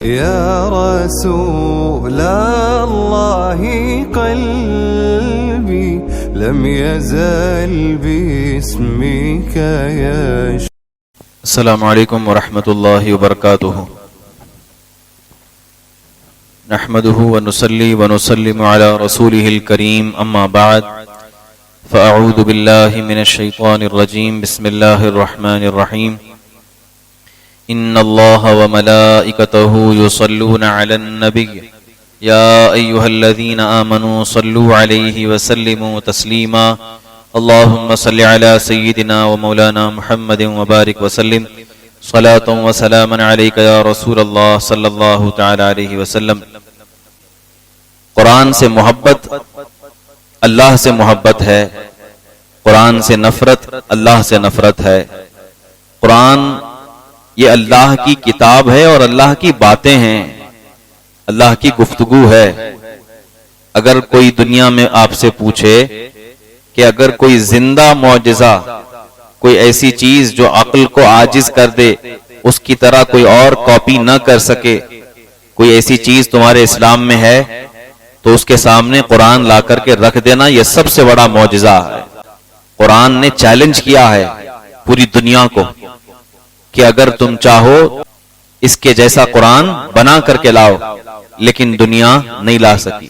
يا رسول الله قلبي لم يزل باسمك يشتاق. السلام علیکم ورحمۃ اللہ وبرکاتہ. نحمده ونصلي ونسلم على رسوله الكريم اما بعد فاعوذ باللہ من الشیطان الرجیم. بسم اللہ الرحمن الرحیم. ان اللہ وملائکته یصلون علی النبی یا ایہا الذین آمنوا صلوا علیہ وسلموا تسلیما. اللہم صل علی سیدنا ومولانا محمد وبارک وسلم صلاۃ وسلاما علیک یا رسول اللہ صلی اللہ تعالی علیہ وسلم. قرآن سے محبت اللہ سے محبت ہے، قرآن سے نفرت اللہ سے نفرت ہے. قرآن یہ اللہ کی کتاب ہے اور اللہ کی باتیں ہیں، اللہ کی گفتگو ہے. اگر کوئی دنیا میں آپ سے پوچھے کہ اگر کوئی زندہ معجزہ، کوئی ایسی چیز جو عقل کو عاجز کر دے، اس کی طرح کوئی اور کاپی نہ کر سکے، کوئی ایسی چیز تمہارے اسلام میں ہے تو اس کے سامنے قرآن لا کر کے رکھ دینا، یہ سب سے بڑا معجزہ ہے. قرآن نے چیلنج کیا ہے پوری دنیا کو کہ اگر تم چاہو اس کے جیسا قرآن بنا کر کے لاؤ، لیکن دنیا نہیں لا سکی.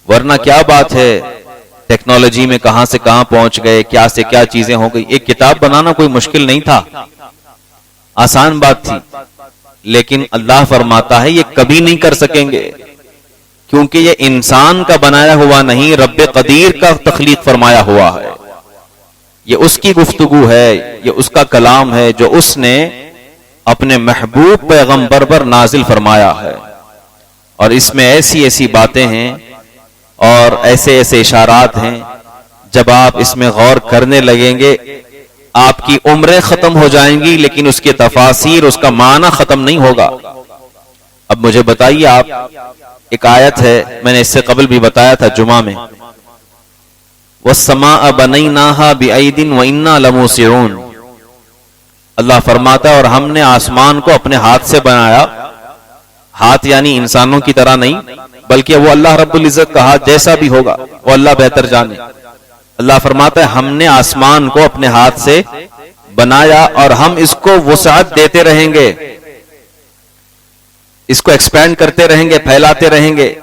ورنہ کیا بات ہے، ٹیکنالوجی میں کہاں سے کہاں پہنچ گئے، کیا سے کیا چیزیں ہو گئی. ایک کتاب بنانا کوئی مشکل نہیں تھا، آسان بات تھی. لیکن اللہ فرماتا ہے یہ کبھی نہیں کر سکیں گے، کیونکہ یہ انسان کا بنایا ہوا نہیں، رب قدیر کا تخلیق فرمایا ہوا ہے. یہ اس کی گفتگو ہے، یہ اس کا کلام ہے جو اس نے اپنے محبوب پیغمبر پر نازل فرمایا ہے. اور اس میں ایسی ایسی باتیں ہیں اور ایسے ایسے اشارات ہیں، جب آپ اس میں غور کرنے لگیں گے آپ کی عمریں ختم ہو جائیں گی، لیکن اس کی تفاسیر، اس کا معنی ختم نہیں ہوگا. اب مجھے بتائیے، آپ ایک آیت ہے، میں نے اس سے قبل بھی بتایا تھا جمعہ میں، وَالسَّمَاءَ بَنَيْنَاهَا بِأَيْدٍ وَإِنَّا لَمُوسِعُونَ. اللہ فرماتا ہے اور ہم نے آسمان کو اپنے ہاتھ سے بنایا. ہاتھ یعنی انسانوں کی طرح نہیں، بلکہ وہ اللہ رب العزت کا ہاتھ جیسا بھی ہوگا وہ اللہ بہتر جانے. اللہ فرماتا ہے ہم نے آسمان کو اپنے ہاتھ سے بنایا اور ہم اس کو وسعت دیتے رہیں گے، اس کو ایکسپینڈ کرتے رہیں گے، پھیلاتے رہیں گے،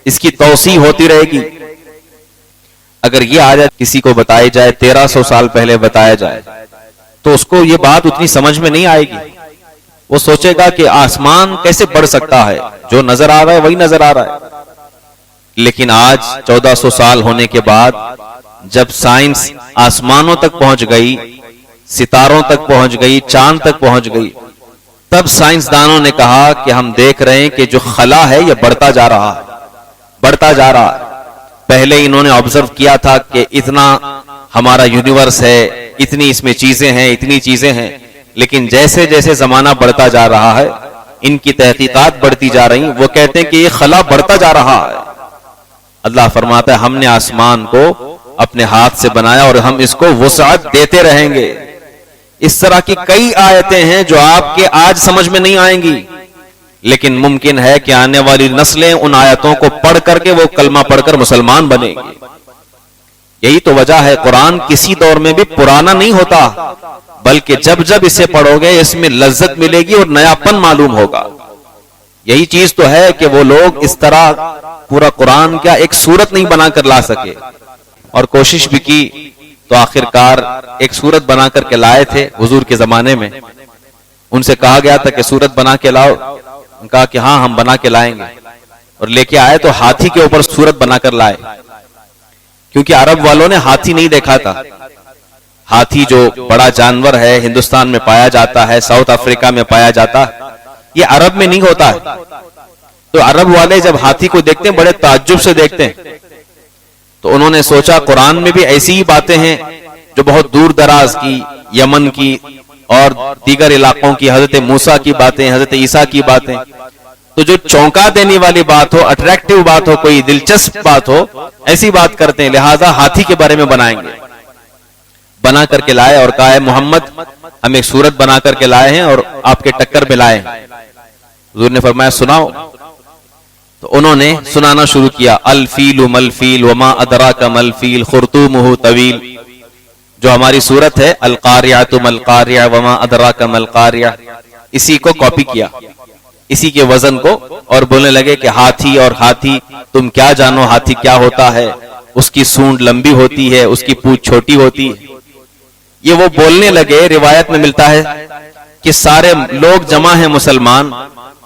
اس کی توسیع ہوتی رہے گی. اگر یہ آیت کسی کو بتائی جائے، 1300 سال پہلے بتایا جائے، تو اس کو یہ بات اتنی سمجھ میں نہیں آئے گی. وہ سوچے گا کہ آسمان کیسے بڑھ سکتا ہے، جو نظر آ رہا ہے وہی نظر آ رہا ہے. لیکن آج 1400 سال ہونے کے بعد جب سائنس آسمانوں تک پہنچ گئی، ستاروں تک پہنچ گئی، چاند تک پہنچ گئی، تب سائنسدانوں نے کہا کہ ہم دیکھ رہے ہیں کہ جو خلا ہے یہ بڑھتا جا رہا ہے، بڑھتا جا رہا ہے. پہلے انہوں نے آبزرو کیا تھا کہ اتنا ہمارا یونیورس ہے، اتنی اس میں چیزیں ہیں، اتنی چیزیں ہیں، لیکن جیسے جیسے زمانہ بڑھتا جا رہا ہے ان کی تحقیقات بڑھتی جا رہی، وہ کہتے ہیں کہ یہ خلا بڑھتا جا رہا ہے. اللہ فرماتا ہے ہم نے آسمان کو اپنے ہاتھ سے بنایا اور ہم اس کو وسعت دیتے رہیں گے. اس طرح کی کئی آیتیں ہیں جو آپ کے آج سمجھ میں نہیں آئیں گی، لیکن ممکن ہے کہ آنے والی نسلیں ان آیتوں کو پڑھ کر کے وہ کلمہ پڑھ کر مسلمان بنے گی. یہی تو وجہ ہے قرآن کسی دور میں بھی پرانا نہیں ہوتا، بلکہ جب جب اسے پڑھو گے اس میں لذت ملے گی اور نیا پن معلوم ہوگا. یہی چیز تو ہے کہ وہ لوگ اس طرح پورا قرآن کیا ایک سورت نہیں بنا کر لا سکے، اور کوشش بھی کی تو آخر کار ایک سورت بنا کر کے لائے تھے حضور کے زمانے میں. ان سے کہا گیا تھا کہ سورت بنا کے لاؤ، کہا کہ ہاں ہم بنا کے لائیں گے، اور لے کے آئے تو ہاتھی کے اوپر سورت بنا کر لائے، کیونکہ عرب والوں نے ہاتھی نہیں دیکھا تھا. ہاتھی جو بڑا جانور ہے ہندوستان میں پایا جاتا ہے، ساؤتھ افریقہ میں پایا جاتا ہے، یہ عرب میں نہیں ہوتا ہے. تو عرب والے جب ہاتھی کو دیکھتے ہیں بڑے تعجب سے دیکھتے ہیں، تو انہوں نے سوچا قرآن میں بھی ایسی ہی باتیں ہیں جو بہت دور دراز کی، یمن کی اور دیگر علاقوں کی، حضرت موسیٰ کی باتیں، حضرت عیسیٰ کی باتیں. تو جو چونکا دینے والی بات ہو، اٹریکٹیو بات ہو، کوئی دلچسپ بات ہو، ایسی بات کرتے ہیں، لہذا ہاتھی کے بارے میں بنائیں گے. بنا کر کے لائے اور کہا ہے محمد ہم ایک سورت بنا کر کے لائے ہیں اور آپ کے ٹکر میں لائے ہیں. حضور نے فرمایا سناؤ. تو انہوں نے سنانا شروع کیا. الفیل ملفیل وما ادراک ملفیل خرطومہ طویل. جو ہماری سورت ہے القاریعۃ ملقاریع وما ادراک ملقاریع، اسی کو کاپی کیا، اسی کے وزن کو، اور بولنے لگے کہ ہاتھی اور ہاتھی، تم کیا جانو ہاتھی کیا ہوتا ہے، اس کی سونڈ لمبی ہوتی ہے، اس کی پونچھ چھوٹی ہوتی ہے. یہ وہ بولنے لگے. روایت میں ملتا ہے کہ سارے لوگ جمع ہیں مسلمان،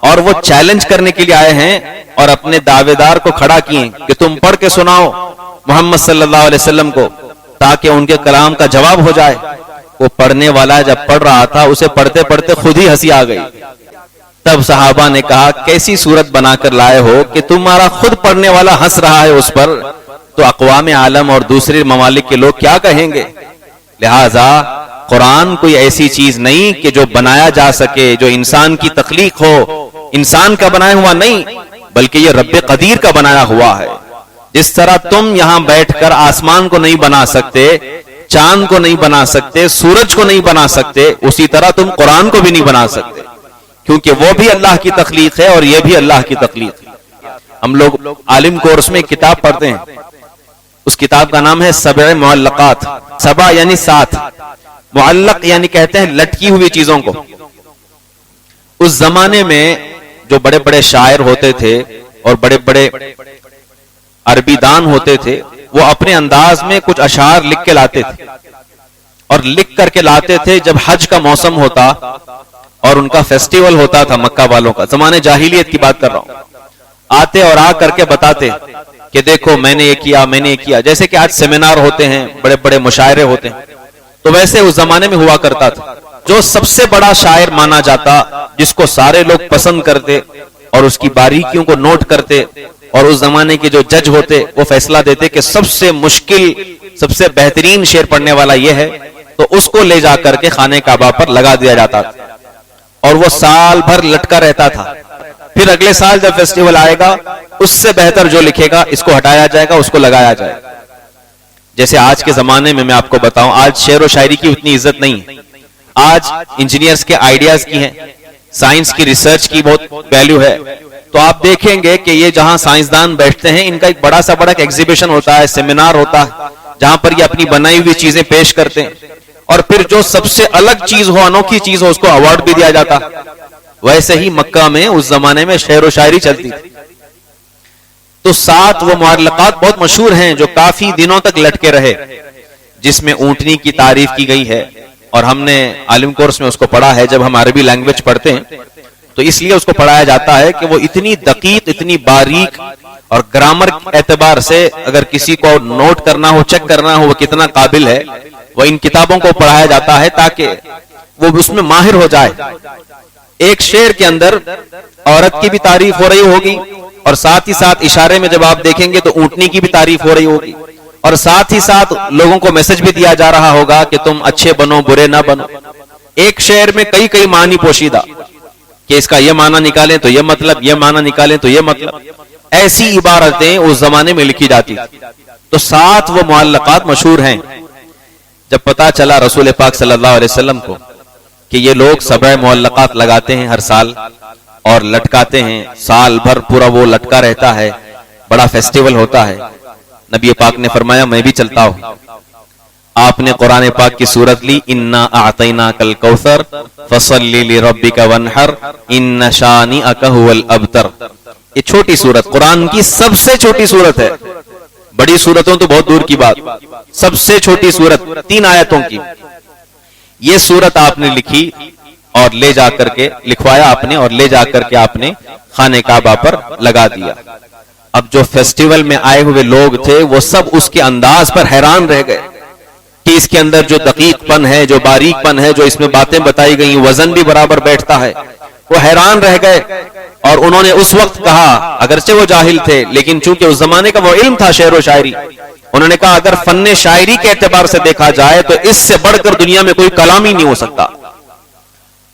اور وہ چیلنج کرنے کے لیے آئے ہیں اور اپنے دعوے دار کو کھڑا کیے کہ تم پڑھ کے سناؤ محمد صلی اللہ علیہ وسلم کو، تاکہ ان کے کلام کا جواب ہو جائے. وہ پڑھنے والا جب پڑھ رہا تھا اسے پڑھتے پڑھتے خود ہی ہنسی آ گئی. تب صحابہ نے کہا کیسی صورت بنا کر لائے ہو کہ تمہارا خود پڑھنے والا ہنس رہا ہے اس پر، تو اقوام عالم اور دوسرے ممالک کے لوگ کیا کہیں گے. لہذا قرآن کوئی ایسی چیز نہیں کہ جو بنایا جا سکے، جو انسان کی تخلیق ہو، انسان کا بنایا ہوا نہیں، بلکہ یہ رب قدیر کا بنایا ہوا ہے. جس طرح تم یہاں بیٹھ کر آسمان کو نہیں بنا سکتے، چاند کو نہیں بنا سکتے، سورج کو نہیں بنا سکتے، اسی طرح تم قرآن کو بھی نہیں بنا سکتے، کیونکہ وہ بھی اللہ کی تخلیق ہے اور یہ بھی اللہ کی تخلیق ہے. ہم لوگ عالم کورس میں کتاب پڑھتے ہیں، اس کتاب کا نام ہے سبع معلقات. سبع یعنی 7، معلق یعنی کہتے ہیں لٹکی ہوئی چیزوں کو. اس زمانے میں جو بڑے بڑے شاعر ہوتے تھے اور بڑے بڑے عربی دان ہوتے تھے، وہ اپنے انداز میں کچھ اشعار لکھ کے لاتے تھے، اور لکھ کر کے لاتے تھے جب حج کا موسم ہوتا اور ان کا فیسٹیول ہوتا تھا مکہ والوں کا. زمانے جاہلیت کی بات کر رہا ہوں. آتے اور آ کر کے بتاتے کہ دیکھو میں نے یہ کیا، میں نے یہ کیا. جیسے کہ آج سیمینار ہوتے ہیں، بڑے بڑے مشاعرے ہوتے ہیں، تو ویسے اس زمانے میں ہوا کرتا تھا. جو سب سے بڑا شاعر مانا جاتا، جس کو سارے لوگ پسند کرتے اور اس کی باریکیوں کو نوٹ کرتے، اور اس زمانے کے جو جج ہوتے وہ فیصلہ دیتے کہ سب سے مشکل، سب سے بہترین شعر پڑھنے والا یہ ہے، تو اس کو لے جا کر کے خانہ کعبہ پر لگا دیا جاتا تھا، اور وہ سال بھر لٹکا رہتا تھا. پھر اگلے سال جب فیسٹیول آئے گا، اس سے بہتر جو لکھے گا اس کو ہٹایا جائے گا، اس کو لگایا جائے گا. جیسے آج کے زمانے میں آپ کو بتاؤں، آج شعر و شاعری کی اتنی عزت نہیں ہے. آج انجینئرز کے آئیڈیاز کی ہے، سائنس کی ریسرچ کی بہت ویلیو ہے. تو آپ دیکھیں گے کہ یہ جہاں سائنسدان بیٹھتے ہیں، ان کا ایک بڑا سا بڑا ایگزیبیشن ہوتا ہے، سیمینار ہوتا ہے، جہاں پر یہ اپنی بنائی ہوئی چیزیں پیش کرتے ہیں، اور پھر جو سب سے الگ چیز ہو، انوکھی چیز ہو، اس کو ایوارڈ بھی دیا جاتا. ویسے ہی مکہ میں اس زمانے میں شعر و شاعری چلتی تھی. تو 7 وہ معلقات بہت مشہور ہیں جو کافی دنوں تک لٹکے رہے، جس میں اونٹنی کی تعریف کی گئی ہے، اور ہم نے عالم کورس میں اس کو پڑھا ہے. جب ہم عربی لینگویج پڑھتے ہیں تو اس لیے اس کو پڑھایا جاتا ہے کہ وہ اتنی دقیق، اتنی باریک، اور گرامر اعتبار سے اگر کسی کو نوٹ کرنا ہو، چیک کرنا ہو وہ کتنا قابل ہے، وہ ان کتابوں کو پڑھایا جاتا ہے تاکہ وہ اس میں ماہر ہو جائے. ایک شعر کے اندر عورت کی بھی تعریف ہو رہی ہوگی، اور ساتھ ہی ساتھ اشارے میں جب آپ دیکھیں گے تو اونٹنی کی بھی تعریف ہو رہی ہوگی، اور ساتھ ہی ساتھ لوگوں کو میسج بھی دیا جا رہا ہوگا کہ تم اچھے بنو، برے نہ بنو. ایک شعر میں کئی معنی پوشیدہ، کہ اس کا یہ معنی نکالیں تو یہ مطلب، یہ معنی نکالیں تو یہ مطلب. ایسی عبارتیں اس زمانے میں لکھی جاتی. تو 7 وہ معلقات مشہور ہیں. جب پتا چلا رسول پاک صلی اللہ علیہ وسلم کو کہ یہ لوگ 7 معلقات لگاتے ہیں ہر سال اور لٹکاتے ہیں، سال بھر پورا وہ لٹکا رہتا ہے، بڑا فیسٹیول ہوتا ہے، نبی پاک نے فرمایا میں بھی چلتا ہوں. آپ نے قرآن پاک کی سورت لی، انا اعطیناک الکوثر فصلی لربک وانحر ان شانئک ھو الابتر. یہ چھوٹی سورت، قرآن کی سب سے چھوٹی سورت ہے. بڑی سورتوں تو بہت دور کی بات، سب سے چھوٹی سورت 3 آیتوں کی. یہ سورت آپ نے لکھی اور لے جا کر کے لکھوایا آپ نے، اور لے جا کر کے آپ نے خانہ کعبہ پر لگا دیا. اب جو فیسٹیول میں آئے ہوئے لوگ تھے وہ سب اس کے انداز پر حیران رہ گئے کہ اس کے اندر جو دقیق پن ہے، جو باریک پن ہے، جو اس میں باتیں بتائی گئی، وزن بھی برابر بیٹھتا ہے. وہ حیران رہ گئے، اور انہوں نے اس وقت کہا، اگرچہ وہ جاہل تھے لیکن چونکہ اس زمانے کا وہ علم تھا شعر و شاعری، انہوں نے کہا اگر فن شاعری کے اعتبار سے دیکھا جائے تو اس سے بڑھ کر دنیا میں کوئی کلام ہی نہیں ہو سکتا.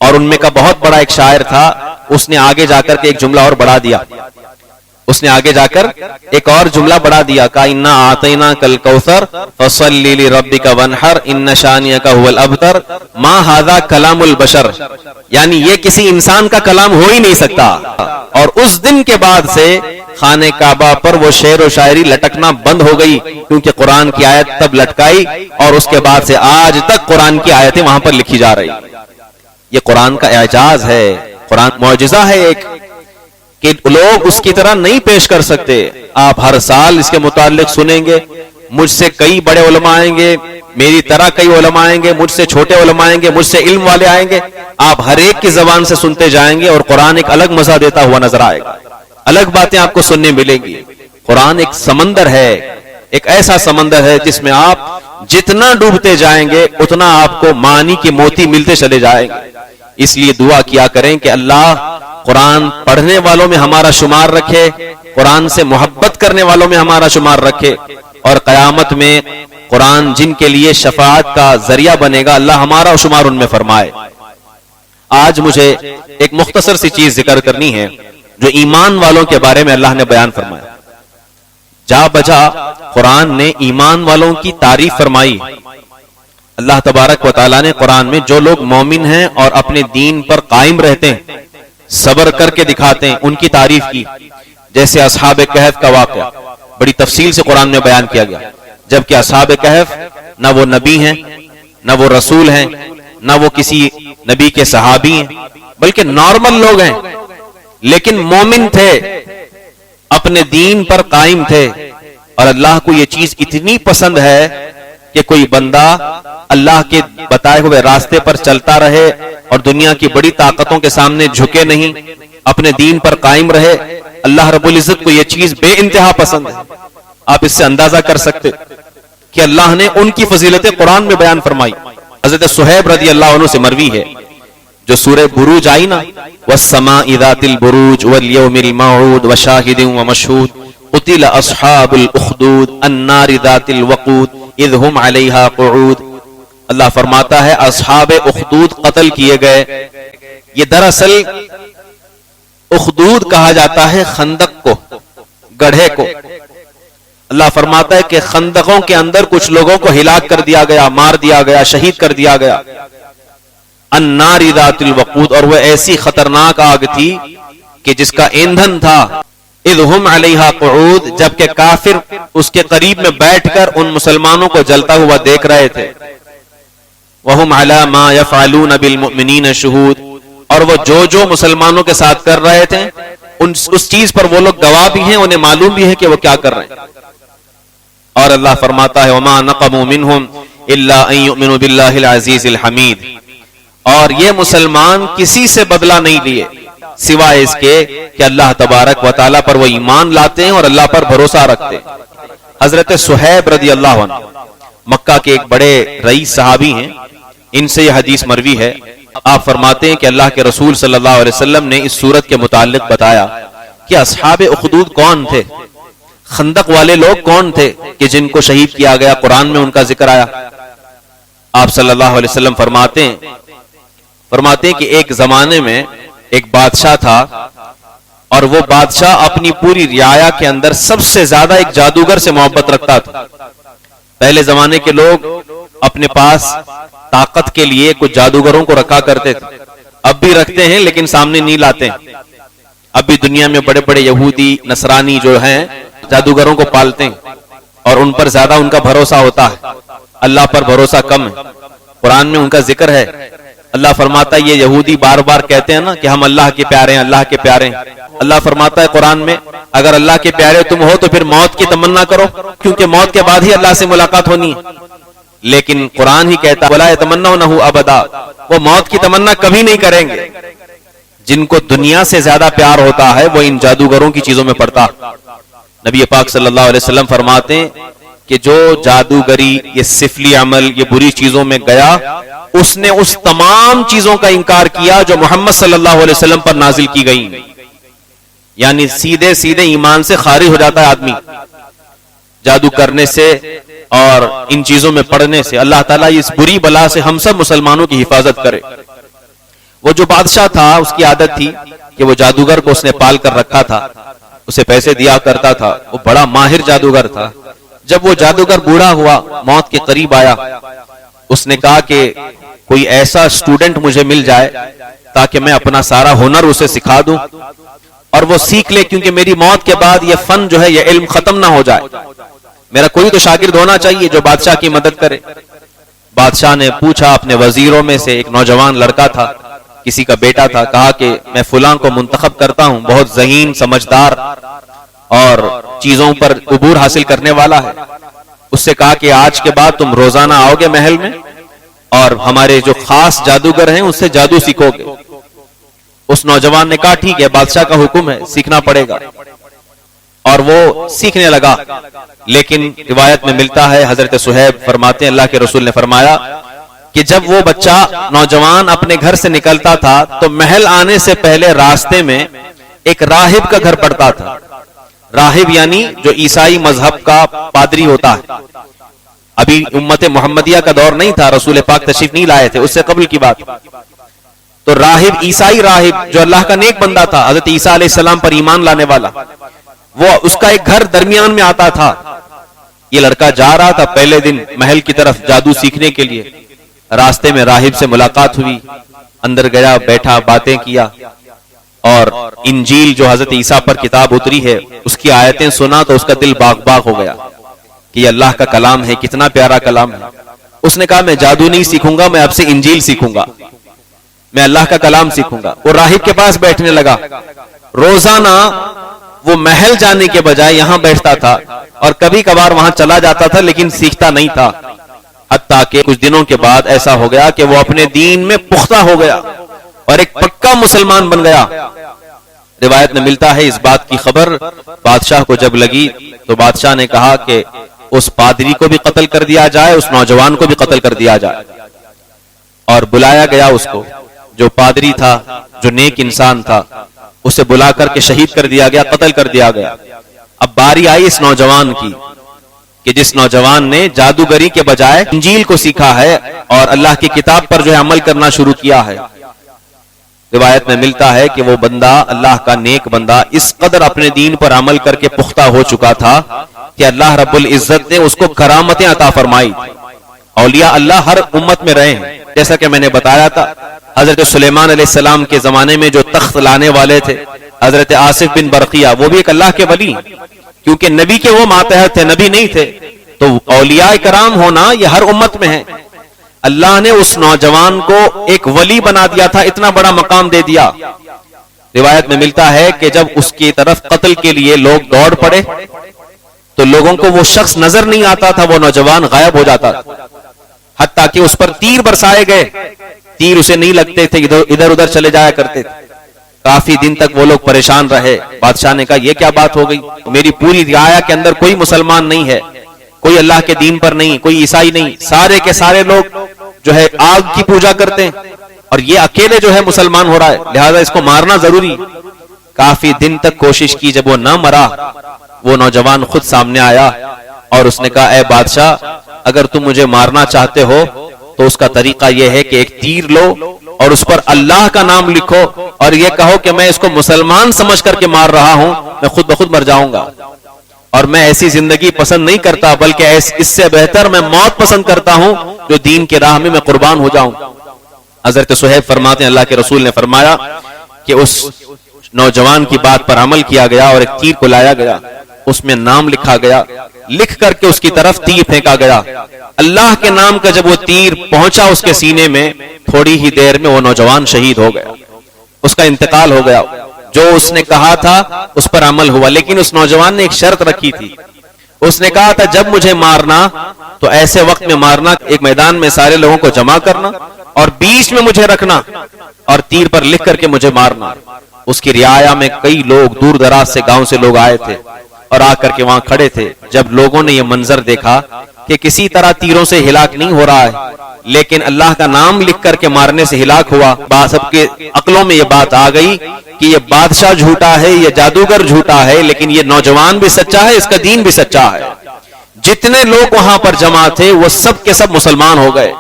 اور ان میں کا بہت بڑا ایک شاعر تھا، اس نے آگے جا کر کے ایک جملہ اور بڑھا دیا اس نے آگے جا کر ایک اور جملہ بڑھا دیا، کہا انا آتینا کل کوثر فصلی لربک وانحر ان شانئک هو الابتر ما ھذا کلام البشر، یعنی یہ کسی انسان کا کلام ہو ہی نہیں سکتا. اور اس دن کے بعد سے خانہ کعبہ پر وہ شعر و شاعری لٹکنا بند ہو گئی، کیونکہ قرآن کی آیت تب لٹکائی اور اس کے بعد سے آج تک قرآن کی آیتیں وہاں پر لکھی جا رہی. یہ قرآن کا اعجاز ہے، قرآن معجزہ ہے ایک، کہ لوگ اس کی طرح نہیں پیش کر سکتے. آپ ہر سال اس کے متعلق سنیں گے، مجھ سے کئی بڑے علماء آئیں گے، میری طرح کئی علماء آئیں گے، مجھ سے چھوٹے علماء آئیں گے، مجھ سے علم والے آئیں گے. آپ ہر ایک کی زبان سے سنتے جائیں گے اور قرآن ایک الگ مزہ دیتا ہوا نظر آئے گا، الگ باتیں آپ کو سننے ملیں گی. قرآن ایک سمندر ہے، ایک ایسا سمندر ہے جس میں آپ جتنا ڈوبتے جائیں گے اتنا آپ کو معنی کے موتی ملتے چلے جائیں گے. اس لیے دعا کیا کریں کہ اللہ قرآن پڑھنے والوں میں ہمارا شمار رکھے، قرآن سے محبت کرنے والوں میں ہمارا شمار رکھے، اور قیامت میں قرآن جن کے لیے شفاعت کا ذریعہ بنے گا اللہ ہمارا شمار ان میں فرمائے. آج مجھے ایک مختصر سی چیز ذکر کرنی ہے جو ایمان والوں کے بارے میں اللہ نے بیان فرمایا. جا بجا قرآن نے ایمان والوں کی تعریف فرمائی. اللہ تبارک و تعالیٰ نے قرآن میں جو لوگ مومن ہیں اور اپنے دین پر قائم رہتے ہیں، صبر کر کے دکھاتے ہیں، ان کی تعریف کی. جیسے اصحاب کہف کا واقعہ بڑی تفصیل سے قرآن میں بیان کیا گیا، جبکہ اصحاب کہف نہ وہ نبی ہیں، نہ وہ رسول ہیں، نہ وہ کسی نبی کے صحابی ہیں، بلکہ نارمل لوگ ہیں، لیکن مومن تھے، اپنے دین پر قائم تھے. اور اللہ کو یہ چیز اتنی پسند ہے کہ کوئی بندہ اللہ کے بتائے ہوئے راستے پر چلتا رہے اور دنیا کی بڑی طاقتوں کے سامنے جھکے نہیں، اپنے دین پر قائم رہے. اللہ رب العزت کو یہ چیز بے انتہا پسند ہے. آپ اس سے اندازہ کر سکتے کہ اللہ نے ان کی فضیلتیں قرآن میں بیان فرمائی. حضرت صہیب رضی اللہ عنہ سے مروی ہے، جو سورہ بروج آئی نا، والسماء ذات البروج والیوم الموعود وشاہد ومشہود قتل اصحاب الاخدود النار ذات الوقود اذ هم علیہا قعود. اللہ فرماتا ہے اصحاب اخدود قتل کیے گئے. یہ دراصل اخدود کہا جاتا ہے خندق کو، گڑھے کو. اللہ فرماتا ہے کہ خندقوں کے اندر کچھ لوگوں کو ہلاک کر دیا گیا، مار دیا گیا، شہید کر دیا گیا. النار ذات الوقود، اور وہ ایسی خطرناک آگ تھی کہ جس کا ایندھن تھا اذ هم علیہا قعود، جبکہ کافر اس کے قریب میں بیٹھ کر ان مسلمانوں کو جلتا ہوا دیکھ رہے تھے. وَهُمْ عَلَى مَا يَفْعَلُونَ بِالْمُؤْمِنِينَ شُهُودٌ، اور وہ جو مسلمانوں کے ساتھ کر رہے تھے اس چیز پر وہ لوگ گواہ بھی ہیں، انہیں معلوم بھی ہے کہ وہ کیا کر رہے ہیں. اور اللہ فرماتا ہے وَمَا نَقَمُوا مِنْهُمْ إِلَّا أَن يُؤْمِنُوا بِاللَّهِ الْعَزِيزِ الْحَمِيدِ، اور یہ مسلمان کسی سے بدلہ نہیں لیے سوائے اس کے کہ اللہ تبارک و تعالیٰ پر وہ ایمان لاتے ہیں اور اللہ پر بھروسہ رکھتے ہیں. حضرت صہیب رضی اللہ عنہ مکہ کے ایک بڑے رئیس صحابی ہیں، ان سے یہ حدیث مروی ہے. آپ فرماتے ہیں کہ اللہ کے رسول صلی اللہ علیہ وسلم نے اس صورت کے متعلق بتایا کہ اصحاب اخدود کون تھے، خندق والے لوگ کون تھے کہ جن کو شہید کیا گیا، قرآن میں ان کا ذکر آیا. آپ صلی اللہ علیہ وسلم فرماتے ہیں کہ ایک زمانے میں ایک بادشاہ تھا، اور وہ بادشاہ اپنی پوری رعایا کے اندر سب سے زیادہ ایک جادوگر سے محبت رکھتا تھا. پہلے زمانے کے لوگ اپنے پاس طاقت کے لیے کچھ جادوگروں کو رکھا کرتے تھے، اب بھی رکھتے ہیں لیکن سامنے نہیں لاتے ہیں. اب بھی دنیا میں بڑے بڑے یہودی نصرانی جو ہیں جادوگروں کو پالتے ہیں اور ان پر زیادہ ان کا بھروسہ ہوتا ہے، اللہ پر بھروسہ کم ہے. قرآن میں ان کا ذکر ہے. اللہ فرماتا ہے یہ یہودی بار بار کہتے ہیں نا کہ ہم اللہ کے پیارے ہیں، اللہ کے پیارے ہیں. اللہ فرماتا ہے قرآن میں اگر اللہ کے پیارے تم ہو تو پھر موت کی تمنا کرو، کیونکہ موت کے بعد ہی اللہ سے ملاقات ہونی ہے. لیکن قرآن ہی کہتا وَلَا يَتَمَنَّوْنَهُ أَبَدًا، وہ موت کی تمنا کبھی نہیں کریں گے. جن کو دنیا سے زیادہ پیار ہوتا ہے وہ ان جادوگروں کی چیزوں میں پڑتا. نبی پاک صلی اللہ علیہ وسلم فرماتے ہیں کہ جو جادوگری، یہ سفلی عمل، یہ بری چیزوں میں گیا، اس نے اس تمام چیزوں کا انکار کیا جو محمد صلی اللہ علیہ وسلم پر نازل کی گئی. یعنی سیدھے ایمان سے خارج ہو جاتا ہے آدمی جادو کرنے سے اور ان چیزوں میں پڑنے سے. اللہ تعالیٰ اس بری بلا سے ہم سب مسلمانوں کی حفاظت کرے. وہ جو بادشاہ تھا اس کی عادت تھی کہ وہ جادوگر کو اس نے پال کر رکھا تھا، اسے پیسے دیا کرتا تھا، وہ بڑا ماہر جادوگر تھا. جب وہ جادوگر بوڑھا ہوا، موت کے قریب آیا، اس نے کہا کہ کوئی ایسا اسٹوڈنٹ مجھے مل جائے تاکہ میں اپنا سارا ہنر اسے سکھا دوں اور وہ سیکھ لے، کیونکہ میری موت کے بعد یہ فن جو ہے، یہ علم ختم نہ ہو جائے. میرا کوئی تو شاگرد ہونا چاہیے جو بادشاہ کی مدد کرے. بادشاہ نے پوچھا اپنے وزیروں میں سے، ایک نوجوان لڑکا تھا، کسی کا بیٹا تھا، کہا کہ میں فلاں کو منتخب کرتا ہوں، بہت ذہین، سمجھدار اور چیزوں پر عبور حاصل کرنے والا ہے. اس سے کہا کہ آج کے بعد تم روزانہ آؤ گے محل میں اور ہمارے جو خاص جادوگر ہیں اس سے جادو سیکھو گے. اس نوجوان نے کہا ٹھیک ہے، بادشاہ کا حکم ہے، سیکھنا پڑے گا. اور وہ سیکھنے لگا. لیکن روایت میں ملتا ہے، حضرت صہیب فرماتے ہیں اللہ کے رسول نے فرمایا کہ جب وہ بچہ نوجوان اپنے گھر سے نکلتا تھا تو محل آنے سے پہلے راستے میں ایک راہب کا گھر پڑتا تھا. راہب یعنی جو عیسائی مذہب کا پادری ہوتا ہے. ابھی امت محمدیہ کا دور نہیں تھا، رسول پاک تشریف نہیں لائے تھے، اس سے قبل کی بات. تو راہب، عیسائی راہب جو اللہ کا نیک بندہ تھا، حضرت عیسیٰ علیہ السلام پر ایمان لانے والا، وہ اس کا ایک گھر درمیان میں آتا تھا. یہ لڑکا جا رہا تھا پہلے دن محل کی طرف جادو سیکھنے کے لیے. راستے میں راہب سے ملاقات ہوئی، اندر گیا، بیٹھا، باتیں کیا اور انجیل جو حضرت عیسیٰ پر کتاب اتری ہے اس کی آیتیں سنا تو اس کا دل باغ باغ ہو گیا کہ یہ اللہ کا کلام ہے، کتنا پیارا کلام ہے. اس نے کہا میں جادو نہیں سیکھوں گا، میں اب سے انجیل سیکھوں گا، میں اللہ کا کلام سیکھوں گا. وہ راہب کے پاس بیٹھنے لگا. روزانہ وہ محل جانے کے بجائے یہاں بیٹھتا تھا اور کبھی کبھار وہاں چلا جاتا تھا لیکن سیکھتا نہیں تھا. حتیٰ کہ کچھ دنوں کے بعد ایسا ہو گیا کہ وہ اپنے دین میں پختہ ہو گیا اور ایک پکا مسلمان بن گیا. روایت میں ملتا ہے اس بات کی خبر بادشاہ کو جب لگی تو بادشاہ نے کہا کہ اس پادری کو بھی قتل کر دیا جائے، اس نوجوان کو بھی قتل کر دیا جائے. اور بلایا گیا اس کو، جو پادری تھا، جو نیک انسان تھا، اسے بلا کر کے شہید کر دیا گیا، قتل کر دیا گیا. اب باری آئی اس نوجوان کی کہ جس نوجوان نے جادوگری کے بجائے انجیل کو سیکھا ہے اور اللہ کی کتاب پر جو ہے عمل کرنا شروع کیا ہے. روایت میں ملتا ہے کہ وہ بندہ، اللہ کا نیک بندہ، اس قدر اپنے دین پر عمل کر کے پختہ ہو چکا تھا کہ اللہ رب العزت نے اس کو کرامتیں عطا فرمائی. اولیاء اللہ ہر امت میں رہے ہیں. جیسا کہ میں نے بتایا تھا، حضرت سلیمان علیہ السلام کے زمانے میں جو تخت لانے والے تھے حضرت آصف بن برقیہ، وہ بھی ایک اللہ کے ولی، کیونکہ نبی کے وہ ماتحت تھے، نبی نہیں تھے. تو اولیاء کرام ہونا یہ ہر امت میں ہے. اللہ نے اس نوجوان کو ایک ولی بنا دیا تھا، اتنا بڑا مقام دے دیا. روایت میں ملتا ہے کہ جب اس کی طرف قتل کے لیے لوگ دوڑ پڑے تو لوگوں کو وہ شخص نظر نہیں آتا تھا، وہ نوجوان غائب ہو جاتا تھا. حتیٰ کہ اس پر تیر برسائے گئے، تیر اسے نہیں لگتے تھے، ادھر ادھر چلے جایا کرتے تھے. کافی دن تک وہ لوگ پریشان رہے. بادشاہ نے کہا یہ کیا بات ہو گئی، میری پوری رعایا کے اندر کوئی مسلمان نہیں ہے، کوئی اللہ کے دین پر نہیں، کوئی عیسائی نہیں، سارے کے سارے لوگ جو ہے آگ کی پوجا کرتے ہیں اور یہ اکیلے جو ہے مسلمان ہو رہا ہے، لہذا اس کو مارنا ضروری. کافی دن تک کوشش کی، جب وہ نہ مرا وہ نوجوان خود سامنے آیا اور اس نے کہا اے بادشاہ، اگر تم مجھے مارنا چاہتے ہو تو اس کا طریقہ یہ ہے کہ ایک تیر لو اور اس پر اللہ کا نام لکھو اور یہ کہو کہ میں اس کو مسلمان سمجھ کر کے مار رہا ہوں، میں خود بخود مر جاؤں گا اور میں ایسی زندگی پسند نہیں کرتا، بلکہ اس سے بہتر میں موت پسند کرتا ہوں جو دین کے راہ میں قربان ہو جاؤں. حضرت صہیب فرماتے ہیں اللہ کے رسول نے فرمایا کہ اس نوجوان کی بات پر عمل کیا گیا اور ایک تیر کو لایا گیا، اس میں نام لکھا گیا، لکھ کر کے اس کی طرف تیر پھینکا گیا. اللہ کے نام کا جب وہ تیر پہنچا اس کے سینے میں، تھوڑی ہی دیر میں وہ نوجوان شہید ہو گیا، اس کا انتقال ہو گیا. جو اس نے کہا تھا اس پر عمل ہوا، لیکن اس نوجوان نے ایک شرط رکھی تھی. اس نے کہا تھا جب مجھے مارنا تو ایسے وقت میں مارنا، ایک میدان میں سارے لوگوں کو جمع کرنا اور بیچ میں مجھے رکھنا اور تیر پر لکھ کر کے مجھے مارنا. اس کی رعایا میں کئی لوگ دور دراز سے گاؤں سے لوگ آئے تھے اور آ کر کے وہاں کھڑے تھے. جب لوگوں نے یہ منظر دیکھا کہ کسی طرح تیروں سے ہلاک نہیں ہو رہا ہے لیکن اللہ کا نام لکھ کر کے مارنے سے ہلاک ہوا، سب کے عقلوں میں یہ بات آ گئی کہ یہ بادشاہ جھوٹا ہے، یہ جادوگر جھوٹا ہے، لیکن یہ نوجوان بھی سچا ہے، اس کا دین بھی سچا ہے. جتنے لوگ وہاں پر جمع تھے وہ سب کے سب مسلمان ہو گئے،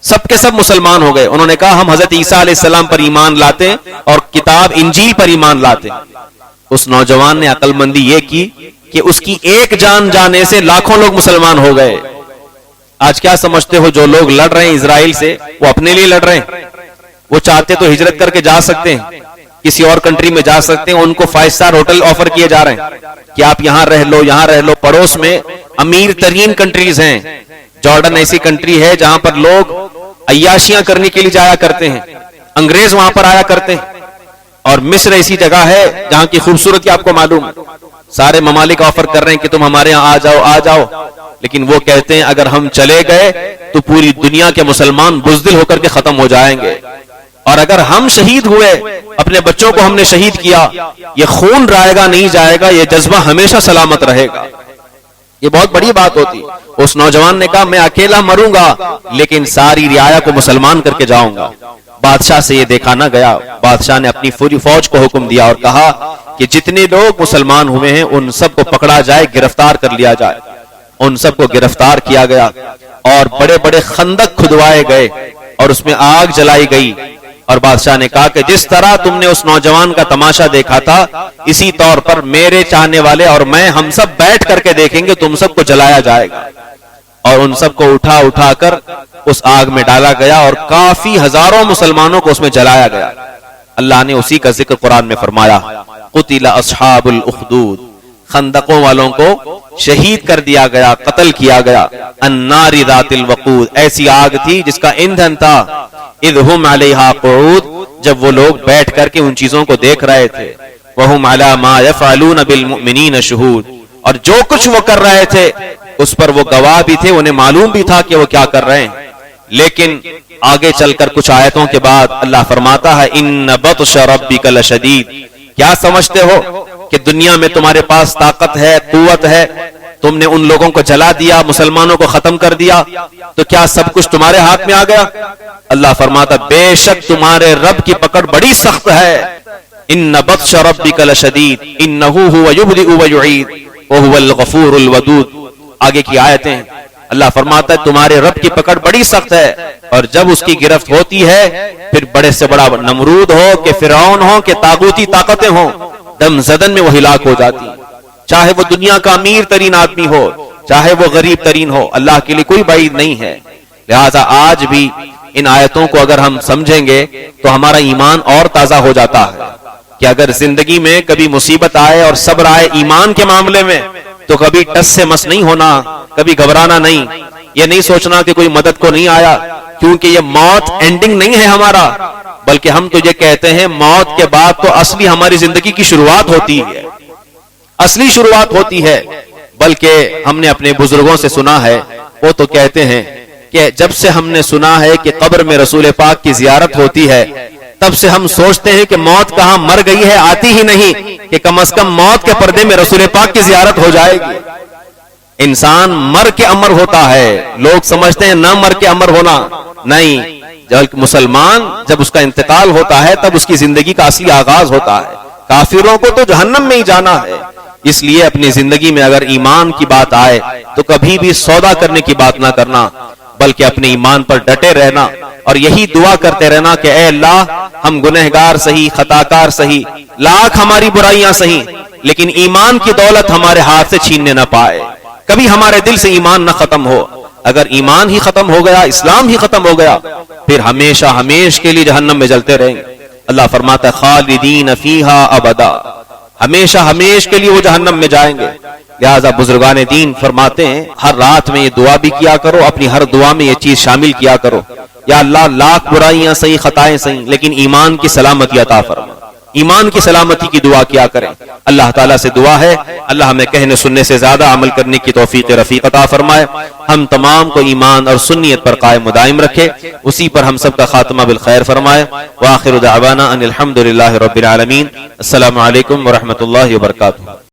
سب کے سب مسلمان ہو گئے. انہوں نے کہا ہم حضرت عیسیٰ علیہ السلام پر ایمان لاتے اور کتاب انجیل پر ایمان لاتے. اس نوجوان نے عقل مندی یہ کی کہ اس کی ایک جان جانے سے لاکھوں لوگ مسلمان ہو گئے. آج کیا سمجھتے ہو جو لوگ لڑ رہے ہیں اسرائیل سے وہ اپنے لیے لڑ رہے ہیں؟ وہ چاہتے تو ہجرت کر کے جا سکتے ہیں, کسی اور کنٹری میں جا سکتے ہیں. ان کو 5 اسٹار ہوٹل آفر کیے جا رہے ہیں کہ آپ یہاں رہ لو, یہاں رہ لو. پڑوس میں امیر ترین کنٹریز ہیں. جارڈن ایسی کنٹری ہے جہاں پر لوگ عیاشیاں کرنے کے لیے جایا کرتے ہیں, انگریز وہاں پر آیا کرتے ہیں. اور مصر ایسی جگہ ہے جہاں کی خوبصورتی آپ کو معلوم ہے. سارے ممالک آفر کر رہے ہیں کہ تم ہمارے یہاں آ جاؤ آ جاؤ, لیکن وہ کہتے ہیں اگر ہم چلے گئے تو پوری دنیا کے مسلمان بزدل ہو کر کے ختم ہو جائیں گے, اور اگر ہم شہید ہوئے, اپنے بچوں کو ہم نے شہید کیا, یہ خون رائے گا نہیں جائے گا, یہ جذبہ ہمیشہ سلامت رہے گا. یہ بہت بڑی بات ہوتی. اس نوجوان نے کہا میں اکیلا مروں گا لیکن ساری رعایا کو مسلمان کر کے جاؤں گا. بادشاہ سے یہ دیکھا نہ گیا. بادشاہ نے اپنی پوری فوج کو حکم دیا اور کہا کہ جتنے لوگ مسلمان ہوئے ہیں ان سب کو پکڑا جائے, گرفتار کر لیا جائے. ان سب کو گرفتار کیا گیا اور بڑے بڑے خندق کھدوائے گئے اور اس میں آگ جلائی گئی. اور بادشاہ نے کہا کہ جس طرح تم نے اس نوجوان کا تماشا دیکھا تھا اسی طور پر میرے چاہنے والے اور میں ہم سب بیٹھ کر کے دیکھیں گے, تم سب کو جلایا جائے گا. اور ان سب کو اٹھا اٹھا کر اس آگ میں ڈالا گیا اور کافی ہزاروں مسلمانوں کو اس میں جلایا گیا. اللہ نے اسی کا ذکر قرآن میں فرمایا, قتل اصحاب الاخدود, خندقوں والوں کو شہید کر دیا گیا, قتل کیا گیا. النار ذات الوقود, ایسی آگ تھی جس کا ایندھن تھا. اذ ہم علیہا قعود, جب وہ لوگ بیٹھ کر کے ان چیزوں کو دیکھ رہے تھے. وہم علی ما یفعلون بالمؤمنین شہود, اور جو کچھ وہ کر رہے تھے اس پر وہ گواہ بھی تھے, انہیں معلوم بھی تھا کہ وہ کیا کر رہے ہیں. لیکن آگے چل کر کچھ آیتوں کے بعد اللہ فرماتا ہے ان بطش ربک لشدید. کیا سمجھتے ہو کہ دنیا میں تمہارے پاس طاقت ہے, قوت ہے, تم نے ان لوگوں کو جلا دیا, مسلمانوں کو ختم کر دیا, تو کیا سب کچھ تمہارے ہاتھ میں آ گیا؟ اللہ فرماتا بے شک تمہارے رب کی پکڑ بڑی سخت ہے. ان بطش ربک لشدید انہ هو یبدئ ویعید وهو الغفور الودود. آگے کی آیتیں اللہ فرماتا ہے تمہارے رب کی پکڑ بڑی سخت ہے, اور جب اس کی گرفت ہوتی ہے پھر بڑے سے بڑا نمرود ہو کہ فرعون ہو کہ طاغوتی طاقتیں ہوں, دم زدن میں وہ ہلاک ہو جاتی. چاہے وہ دنیا کا امیر ترین آدمی ہو, چاہے وہ غریب ترین ہو, اللہ کے لیے کوئی بعید نہیں ہے. لہذا آج بھی ان آیتوں کو اگر ہم سمجھیں گے تو ہمارا ایمان اور تازہ ہو جاتا ہے کہ اگر زندگی میں کبھی مصیبت آئے اور صبر آئے ایمان کے معاملے میں تو کبھی ٹس سے مس نہیں ہونا, کبھی گھبرانا نہیں, یہ نہیں سوچنا کہ کوئی مدد کو نہیں آیا, کیونکہ یہ موت اینڈنگ نہیں ہے ہمارا, بلکہ ہم تو یہ کہتے ہیں موت کے بعد تو اصلی ہماری زندگی کی شروعات ہوتی ہے, اصلی شروعات ہوتی ہے. بلکہ ہم نے اپنے بزرگوں سے سنا ہے, وہ تو کہتے ہیں کہ جب سے ہم نے سنا ہے کہ قبر میں رسول پاک کی زیارت ہوتی ہے تب سے ہم سوچتے ہیں کہ موت کہاں مر گئی ہے, آتی ہی نہیں, کہ کم از کم موت کے پردے میں رسول پاک کی زیارت ہو جائے گی. انسان مر کے امر ہوتا ہے, لوگ سمجھتے ہیں نہ مر کے امر ہونا, نہیں. جب مسلمان جب اس کا انتقال ہوتا ہے تب اس کی زندگی کا اصلی آغاز ہوتا ہے. کافروں کو تو جہنم میں ہی جانا ہے. اس لیے اپنی زندگی میں اگر ایمان کی بات آئے تو کبھی بھی سودا کرنے کی بات نہ کرنا, بلکہ اپنے ایمان پر ڈٹے رہنا اور یہی دعا کرتے رہنا کہ اے اللہ ہم گنہگار سہی, خطاکار سہی, لاکھ ہماری برائیاں سہی, لیکن ایمان کی دولت ہمارے ہاتھ سے چھیننے نہ پائے, کبھی ہمارے دل سے ایمان نہ ختم ہو. اگر ایمان ہی ختم ہو گیا, اسلام ہی ختم ہو گیا, پھر ہمیشہ ہمیش کے لیے جہنم میں جلتے رہیں گے. اللہ فرماتا ہے خالدین فیہا ابدا, ہمیشہ ہمیش کے لیے وہ جہنم میں جائیں گے. لہذا بزرگان دین فرماتے ہیں ہر رات میں یہ دعا بھی کیا کرو, اپنی ہر دعا میں یہ چیز شامل کیا کرو, یا اللہ لاکھ برائیاں صحیح, خطائیں صحیح, لیکن ایمان کی سلامتی عطا فرما. ایمان کی سلامتی کی دعا کیا کریں. اللہ تعالیٰ سے دعا ہے اللہ ہمیں کہنے سننے سے زیادہ عمل کرنے کی توفیق رفیق عطا فرمائے, ہم تمام کو ایمان اور سنیت پر قائم و دائم رکھے, اسی پر ہم سب کا خاتمہ بالخیر فرمائے. وآخر دعوانا ان الحمدللہ رب العالمین. السلام علیکم ورحمۃ اللہ وبرکاتہ.